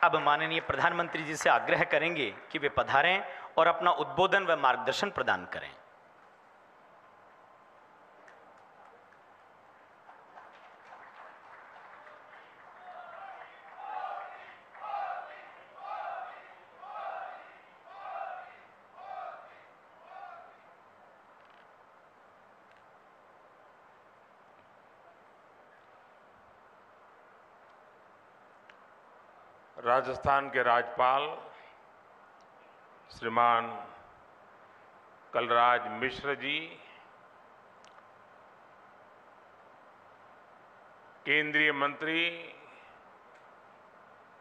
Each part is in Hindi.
अब माननीय प्रधानमंत्री जी से आग्रह करेंगे कि वे पधारें और अपना उद्बोधन व मार्गदर्शन प्रदान करें। राजस्थान के राज्यपाल श्रीमान कलराज मिश्र जी, केंद्रीय मंत्री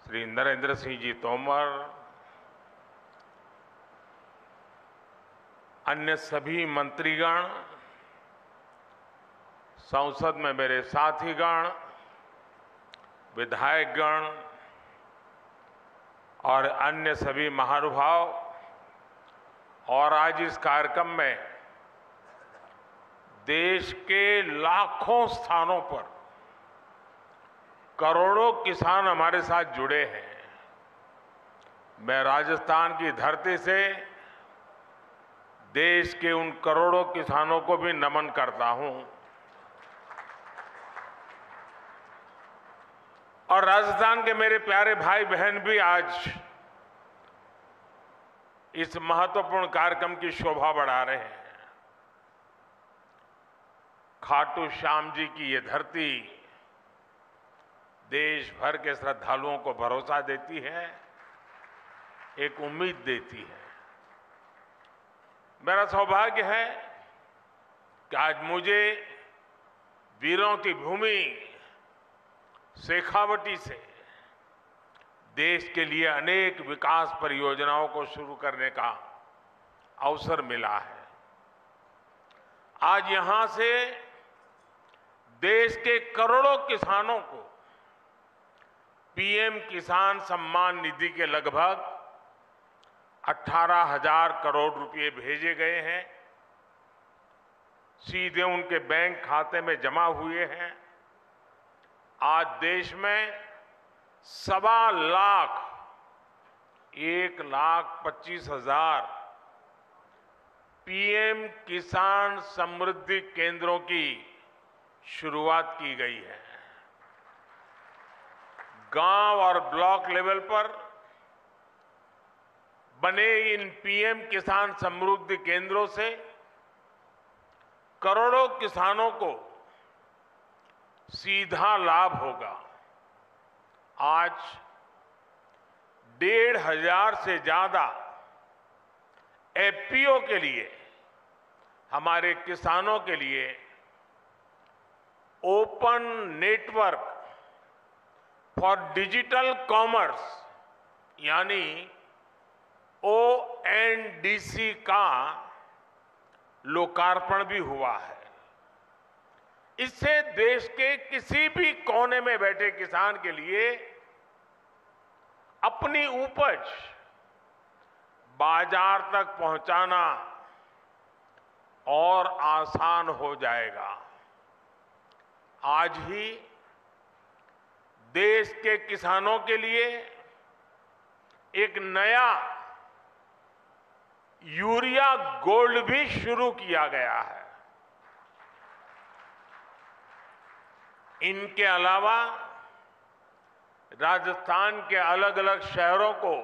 श्री नरेंद्र सिंह जी तोमर, अन्य सभी मंत्रीगण, संसद में मेरे साथीगण, विधायकगण और अन्य सभी महानुभाव, और आज इस कार्यक्रम में देश के लाखों स्थानों पर करोड़ों किसान हमारे साथ जुड़े हैं। मैं राजस्थान की धरती से देश के उन करोड़ों किसानों को भी नमन करता हूं और राजस्थान के मेरे प्यारे भाई बहन भी आज इस महत्वपूर्ण कार्यक्रम की शोभा बढ़ा रहे हैं। खाटू श्याम जी की ये धरती देश भर के श्रद्धालुओं को भरोसा देती है, एक उम्मीद देती है। मेरा सौभाग्य है कि आज मुझे वीरों की भूमि शेखावटी से देश के लिए अनेक विकास परियोजनाओं को शुरू करने का अवसर मिला है। आज यहां से देश के करोड़ों किसानों को पीएम किसान सम्मान निधि के लगभग 18,000 करोड़ रुपए भेजे गए हैं, सीधे उनके बैंक खाते में जमा हुए हैं। आज देश में 1,25,000 पीएम किसान समृद्धि केंद्रों की शुरुआत की गई है। गांव और ब्लॉक लेवल पर बने इन पीएम किसान समृद्धि केंद्रों से करोड़ों किसानों को सीधा लाभ होगा। आज 1,500 से ज्यादा एफपीओ के लिए, हमारे किसानों के लिए open network for digital commerce यानी ONDC का लोकार्पण भी हुआ है। इससे देश के किसी भी कोने में बैठे किसान के लिए अपनी उपज बाजार तक पहुंचाना और आसान हो जाएगा। आज ही देश के किसानों के लिए एक नया यूरिया गोल्ड भी शुरू किया गया है। इनके अलावा राजस्थान के अलग अलग शहरों को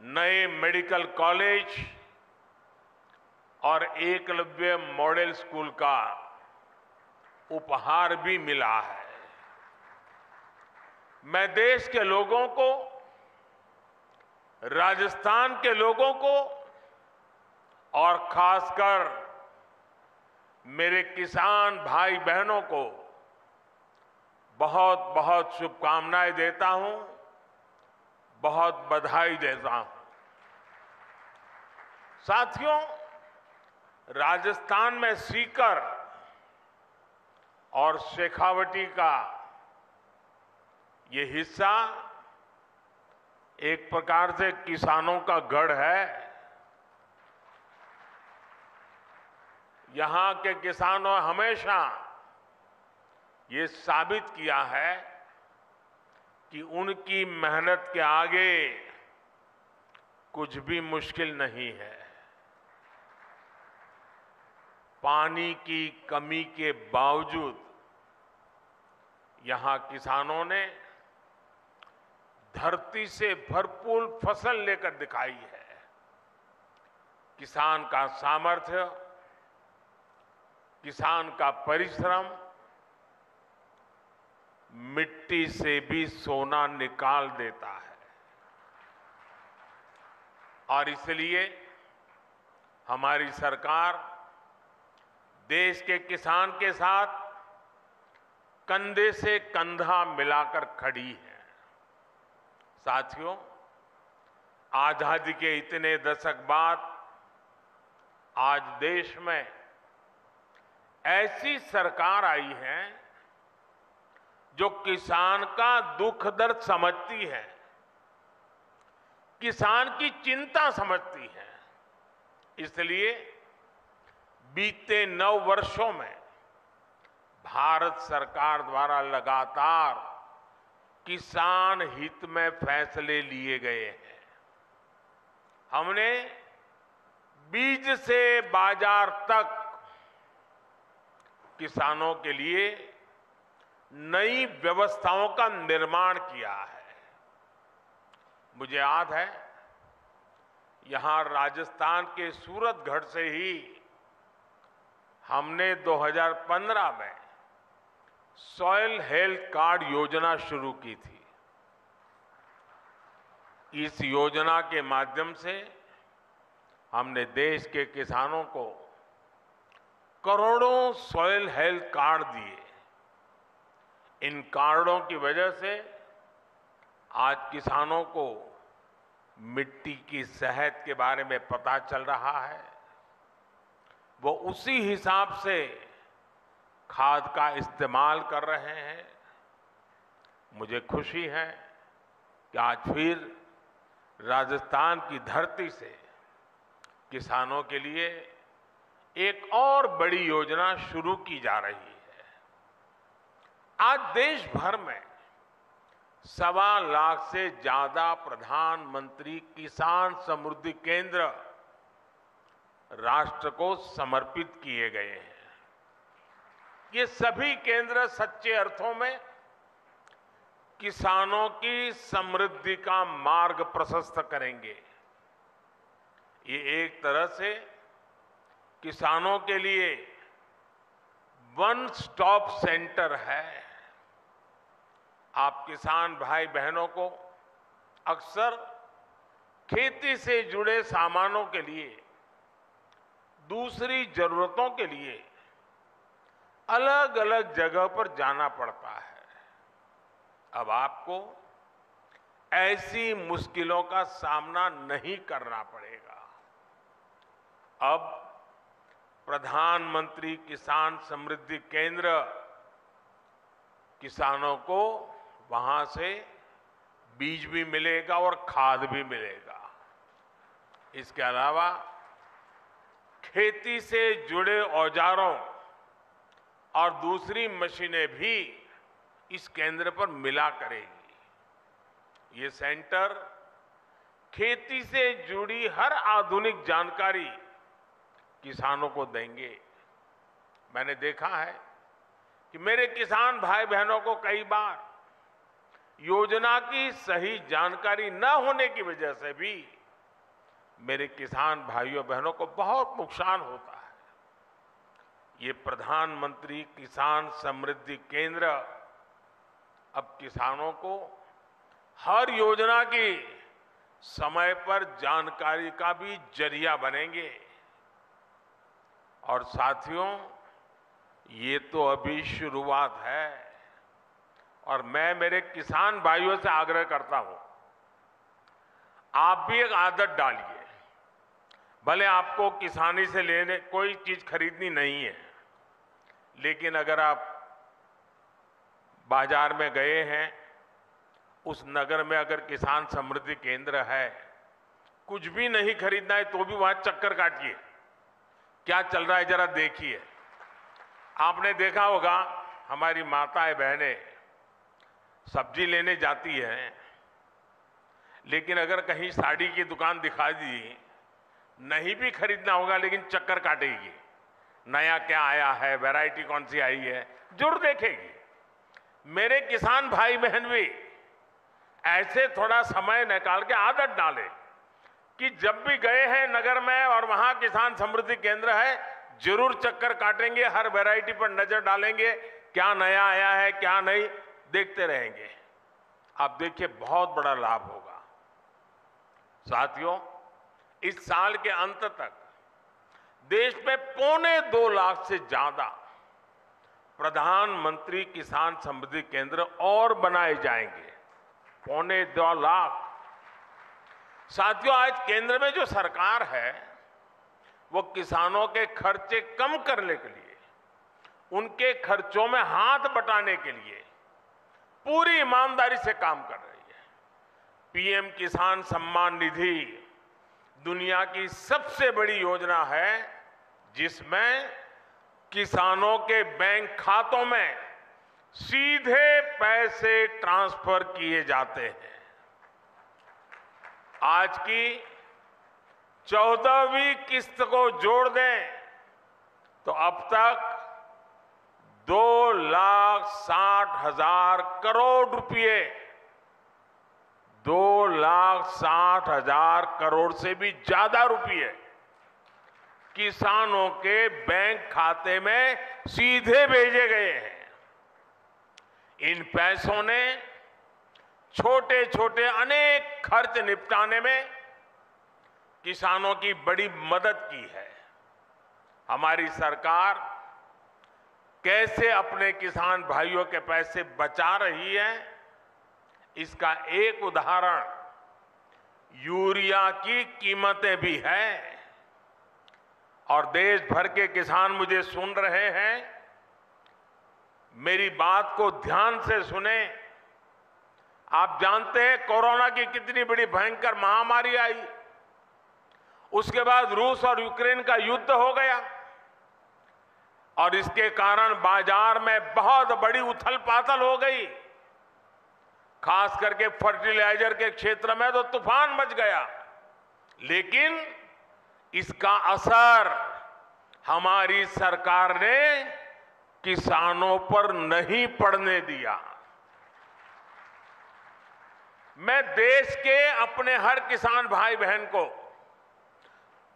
नए मेडिकल कॉलेज और एकलव्य मॉडल स्कूल का उपहार भी मिला है। मैं देश के लोगों को, राजस्थान के लोगों को और खासकर मेरे किसान भाई बहनों को बहुत बहुत शुभकामनाएं देता हूं, बहुत बधाई देता हूं। साथियों, राजस्थान में सीकर और शेखावटी का ये हिस्सा एक प्रकार से किसानों का गढ़ है। यहां के किसानों हमेशा ये साबित किया है कि उनकी मेहनत के आगे कुछ भी मुश्किल नहीं है। पानी की कमी के बावजूद यहां किसानों ने धरती से भरपूर फसल लेकर दिखाई है। किसान का सामर्थ्य, किसान का परिश्रम मिट्टी से भी सोना निकाल देता है। और इसलिए हमारी सरकार देश के किसान के साथ कंधे से कंधा मिलाकर खड़ी है। साथियों, आजादी के इतने दशक बाद आज देश में ऐसी सरकार आई है जो किसान का दुख दर्द समझती है, किसान की चिंता समझती है। इसलिए बीते 9 वर्षों में भारत सरकार द्वारा लगातार किसान हित में फैसले लिए गए हैं। हमने बीज से बाजार तक किसानों के लिए नई व्यवस्थाओं का निर्माण किया है। मुझे याद है, यहां राजस्थान के सूरतगढ़ से ही हमने 2015 में सॉइल हेल्थ कार्ड योजना शुरू की थी। इस योजना के माध्यम से हमने देश के किसानों को करोड़ों सॉइल हेल्थ कार्ड दिए। इन कार्डों की वजह से आज किसानों को मिट्टी की सेहत के बारे में पता चल रहा है। वो उसी हिसाब से खाद का इस्तेमाल कर रहे हैं। मुझे खुशी है कि आज फिर राजस्थान की धरती से किसानों के लिए एक और बड़ी योजना शुरू की जा रही है। आज देश भर में 1.25 लाख से ज्यादा प्रधानमंत्री किसान समृद्धि केंद्र राष्ट्र को समर्पित किए गए हैं। ये सभी केंद्र सच्चे अर्थों में किसानों की समृद्धि का मार्ग प्रशस्त करेंगे। ये एक तरह से किसानों के लिए वन स्टॉप सेंटर है। आप किसान भाई बहनों को अक्सर खेती से जुड़े सामानों के लिए, दूसरी जरूरतों के लिए अलग अलग जगह पर जाना पड़ता है। अब आपको ऐसी मुश्किलों का सामना नहीं करना पड़ेगा। अब प्रधानमंत्री किसान समृद्धि केंद्र किसानों को वहां से बीज भी मिलेगा और खाद भी मिलेगा। इसके अलावा खेती से जुड़े औजारों और दूसरी मशीनें भी इस केंद्र पर मिला करेगी। ये सेंटर खेती से जुड़ी हर आधुनिक जानकारी किसानों को देंगे। मैंने देखा है कि मेरे किसान भाई बहनों को कई बार योजना की सही जानकारी न होने की वजह से भी मेरे किसान भाइयों बहनों को बहुत नुकसान होता है। ये प्रधानमंत्री किसान समृद्धि केंद्र अब किसानों को हर योजना की समय पर जानकारी का भी जरिया बनेंगे। और साथियों, ये तो अभी शुरुआत है और मैं मेरे किसान भाइयों से आग्रह करता हूं, आप भी एक आदत डालिए। भले आपको किसानी से लेने कोई चीज खरीदनी नहीं है, लेकिन अगर आप बाजार में गए हैं, उस नगर में अगर किसान समृद्धि केंद्र है, कुछ भी नहीं खरीदना है तो भी वहां चक्कर काटिए, क्या चल रहा है जरा देखिए। आपने देखा होगा हमारी माताएं बहनें सब्जी लेने जाती है, लेकिन अगर कहीं साड़ी की दुकान दिखा दी, नहीं भी खरीदना होगा लेकिन चक्कर काटेगी, नया क्या आया है, वैरायटी कौन सी आई है, जरूर देखेगी। मेरे किसान भाई बहन भी ऐसे थोड़ा समय निकाल के आदत डालें कि जब भी गए हैं नगर में और वहां किसान समृद्धि केंद्र है, जरूर चक्कर काटेंगे, हर वैरायटी पर नजर डालेंगे, क्या नया आया है क्या नहीं, देखते रहेंगे। आप देखिए बहुत बड़ा लाभ होगा। साथियों, इस साल के अंत तक देश में 2.25 लाख से ज्यादा प्रधानमंत्री किसान समृद्धि केंद्र और बनाए जाएंगे। 2.25 लाख। साथियों, आज केंद्र में जो सरकार है वो किसानों के खर्चे कम करने के लिए, उनके खर्चों में हाथ बटाने के लिए पूरी ईमानदारी से काम कर रही है। पीएम किसान सम्मान निधि दुनिया की सबसे बड़ी योजना है जिसमें किसानों के बैंक खातों में सीधे पैसे ट्रांसफर किए जाते हैं। आज की 14वीं किस्त को जोड़ दें तो अब तक 2,60,000 करोड़ रुपए, 2,60,000 करोड़ से भी ज्यादा रुपए किसानों के बैंक खाते में सीधे भेजे गए हैं। इन पैसों ने छोटे छोटे अनेक खर्च निपटाने में किसानों की बड़ी मदद की है। हमारी सरकार कैसे अपने किसान भाइयों के पैसे बचा रही है, इसका एक उदाहरण यूरिया की कीमतें भी हैं। और देश भर के किसान मुझे सुन रहे हैं, मेरी बात को ध्यान से सुने। आप जानते हैं कोरोना की कितनी बड़ी भयंकर महामारी आई, उसके बाद रूस और यूक्रेन का युद्ध हो गया और इसके कारण बाजार में बहुत बड़ी उथल पाथल हो गई। खास करके फर्टिलाइजर के क्षेत्र में तो तूफान मच गया, लेकिन इसका असर हमारी सरकार ने किसानों पर नहीं पड़ने दिया। मैं देश के अपने हर किसान भाई बहन को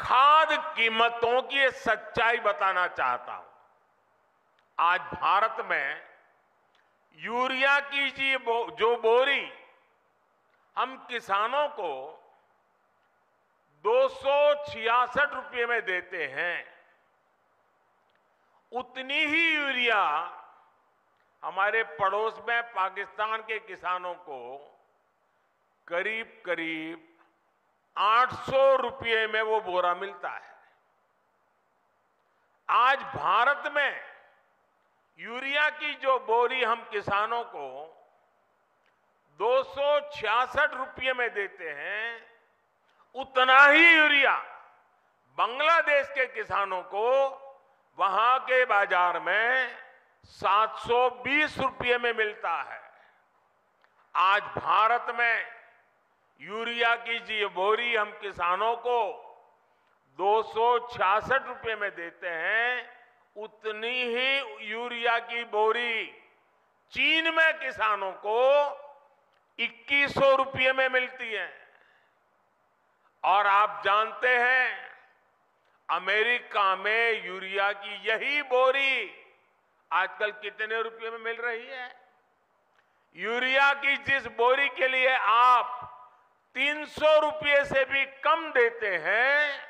खाद कीमतों की ये सच्चाई बताना चाहता हूं। आज भारत में यूरिया की जो बोरी हम किसानों को 266 रुपये में देते हैं, उतनी ही यूरिया हमारे पड़ोस में पाकिस्तान के किसानों को करीब करीब 800 रुपये में वो बोरा मिलता है। आज भारत में यूरिया की जो बोरी हम किसानों को 266 रुपये में देते हैं, उतना ही यूरिया बांग्लादेश के किसानों को वहां के बाजार में 720 रुपये में मिलता है। आज भारत में यूरिया की जो बोरी हम किसानों को 266 रुपये में देते हैं, उतनी ही यूरिया की बोरी चीन में किसानों को 2100 रुपये में मिलती है। और आप जानते हैं अमेरिका में यूरिया की यही बोरी आजकल कितने रुपये में मिल रही है? यूरिया की जिस बोरी के लिए आप 300 रुपये से भी कम देते हैं,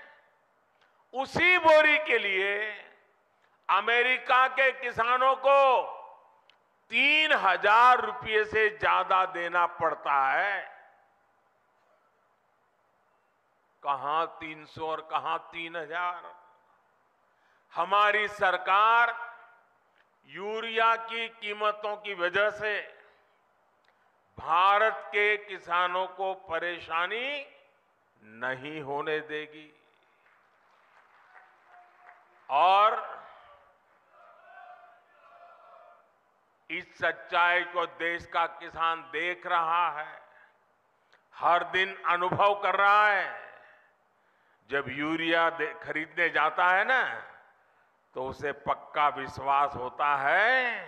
उसी बोरी के लिए अमेरिका के किसानों को 3,000 रुपये से ज्यादा देना पड़ता है। कहां 300 और कहां 3,000? हमारी सरकार यूरिया की कीमतों की वजह से भारत के किसानों को परेशानी नहीं होने देगी। और इस सच्चाई को देश का किसान देख रहा है, हर दिन अनुभव कर रहा है। जब यूरिया खरीदने जाता है ना, तो उसे पक्का विश्वास होता है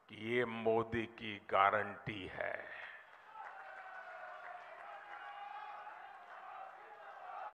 कि ये मोदी की गारंटी है।